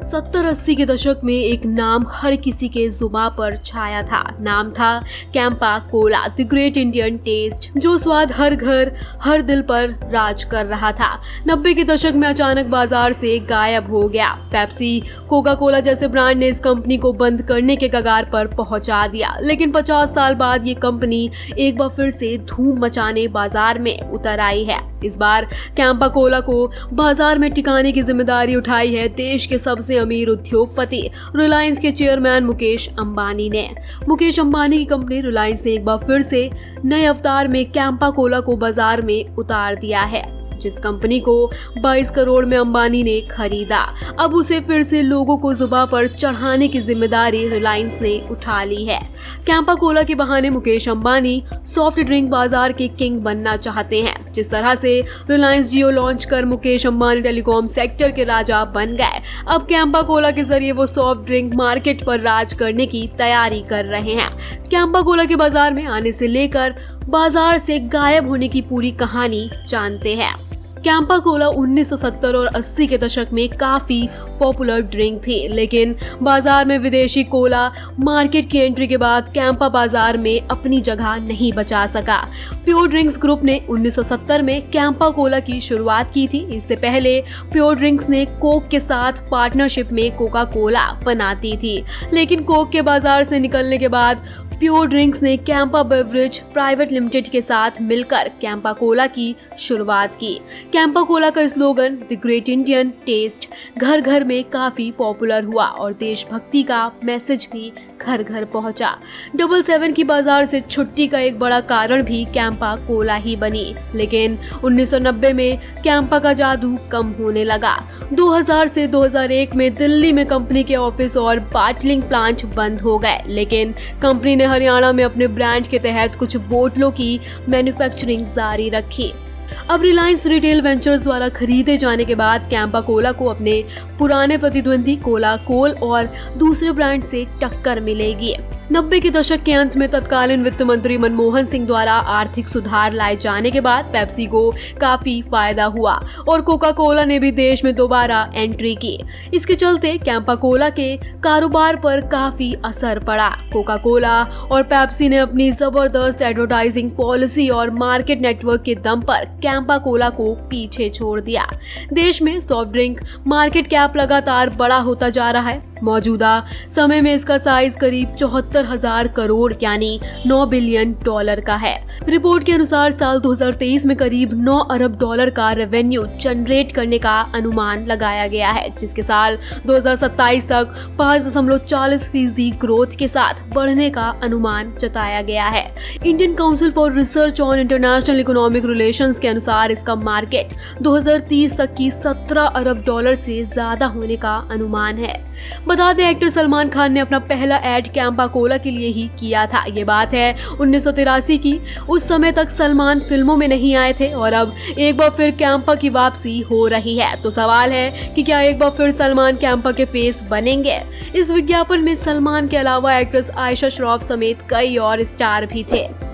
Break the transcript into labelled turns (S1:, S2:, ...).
S1: 70-80 के दशक में एक नाम हर किसी के जुबान पर छाया था। नाम था Campa cola, the great Indian taste, जो स्वाद हर घर हर दिल पर राज कर रहा था। 90 के दशक में अचानक बाजार से गायब हो गया। पेप्सी, कोका कोला जैसे ब्रांड ने इस कंपनी को बंद करने के कगार पर पहुंचा दिया, लेकिन 50 साल बाद ये कंपनी एक बार फिर से धूम मचाने बाजार में उतर आई है। इस बार कैंपा कोला को बाजार में टिकाने की जिम्मेदारी उठाई है देश के सबसे अमीर उद्योगपति रिलायंस के चेयरमैन मुकेश अंबानी ने। मुकेश अंबानी की कंपनी रिलायंस ने एक बार फिर से नए अवतार में कैंपा कोला को बाजार में उतार दिया है। जिस कंपनी को 22 करोड़ में अंबानी ने खरीदा, अब उसे फिर से लोगों को जुबान पर चढ़ाने की जिम्मेदारी रिलायंस ने उठा ली है। कैंपा कोला के बहाने मुकेश अंबानी सॉफ्ट ड्रिंक बाजार के किंग बनना चाहते हैं। जिस तरह से रिलायंस जियो लॉन्च कर मुकेश अंबानी टेलीकॉम सेक्टर के राजा बन गए, अब कैंपा कोला के जरिए वो सॉफ्ट ड्रिंक मार्केट पर राज करने की तैयारी कर रहे हैं। कैंपा कोला के बाजार में आने से लेकर बाजार से गायब होने की पूरी कहानी जानते हैं। कैंपा कोला 1970 और 80 के दशक में काफी पॉपुलर ड्रिंक थी, लेकिन बाजार में विदेशी कोला मार्केट की एंट्री के बाद कैंपा बाजार में अपनी जगह नहीं बचा सका। प्योर ड्रिंक्स ग्रुप ने 1970 में कैंपा कोला की शुरुआत की थी। इससे पहले प्योर ड्रिंक्स ने कोक के साथ पार्टनरशिप में कोका कोला बनाती थी, लेकिन कोक के बाजार से निकलने के बाद प्योर ड्रिंक्स ने कैंपा बेवरेज प्राइवेट लिमिटेड के साथ मिलकर कैंपा कोला की शुरुआत की। कैंपा कोला का slogan the great Indian taste घर घर में काफी पॉपुलर हुआ और देशभक्ति का मैसेज भी घर घर पहुंचा। 777 की बाजार से छुट्टी का एक बड़ा कारण भी कैंपा कोला ही बनी, लेकिन 1990 में कैंपा का जादू कम होने लगा। 2000 से 2001 में दिल्ली में कंपनी के ऑफिस और बॉटलिंग प्लांट बंद हो गए, लेकिन कंपनी ने हरियाणा में अपने ब्रांड के तहत कुछ बोतलों की मैन्युफैक्चरिंग जारी रखी। अब रिलायंस रिटेल वेंचर्स द्वारा खरीदे जाने के बाद कैंपा कोला को अपने पुराने प्रतिद्वंदी कोला कोल और दूसरे ब्रांड से टक्कर मिलेगी। 90 के दशक के अंत में तत्कालीन वित्त मंत्री मनमोहन सिंह द्वारा आर्थिक सुधार लाए जाने के बाद पेप्सी को काफी फायदा हुआ और कोका कोला ने भी देश में दोबारा एंट्री की। इसके चलते कैंपा कोला के कारोबार पर काफी असर पड़ा। कोका कोला और पेप्सी ने अपनी जबरदस्त एडवर्टाइजिंग पॉलिसी और मार्केट नेटवर्क के दम पर कैंपा कोला को पीछे छोड़ दिया। देश में सॉफ्ट ड्रिंक मार्केट कैप लगातार बड़ा होता जा रहा है। मौजूदा समय में इसका साइज करीब 74,000 करोड़ यानी $9 बिलियन का है। रिपोर्ट के अनुसार साल 2023 में करीब $9 अरब का रेवेन्यू जनरेट करने का अनुमान लगाया गया है, जिसके साल 2027 तक 5.40% ग्रोथ के साथ बढ़ने का अनुमान जताया गया है। Indian council for research on international economic relations के अनुसार इसका मार्केट 2030 तक की $17 अरब से ज्यादा होने का अनुमान है। बता दें, एक्टर सलमान खान ने अपना पहला एड कैंपा कोला के लिए ही किया था। ये बात है 1983 की। उस समय तक सलमान फिल्मों में नहीं आए थे और अब एक बार फिर कैंपा की वापसी हो रही है। तो सवाल है कि क्या एक बार फिर सलमान कैंपा के फेस बनेंगे? इस विज्ञापन में सलमान के अलावा एक्ट्रेस आयशा श्रॉफ समेत कई और स्टार भी थे।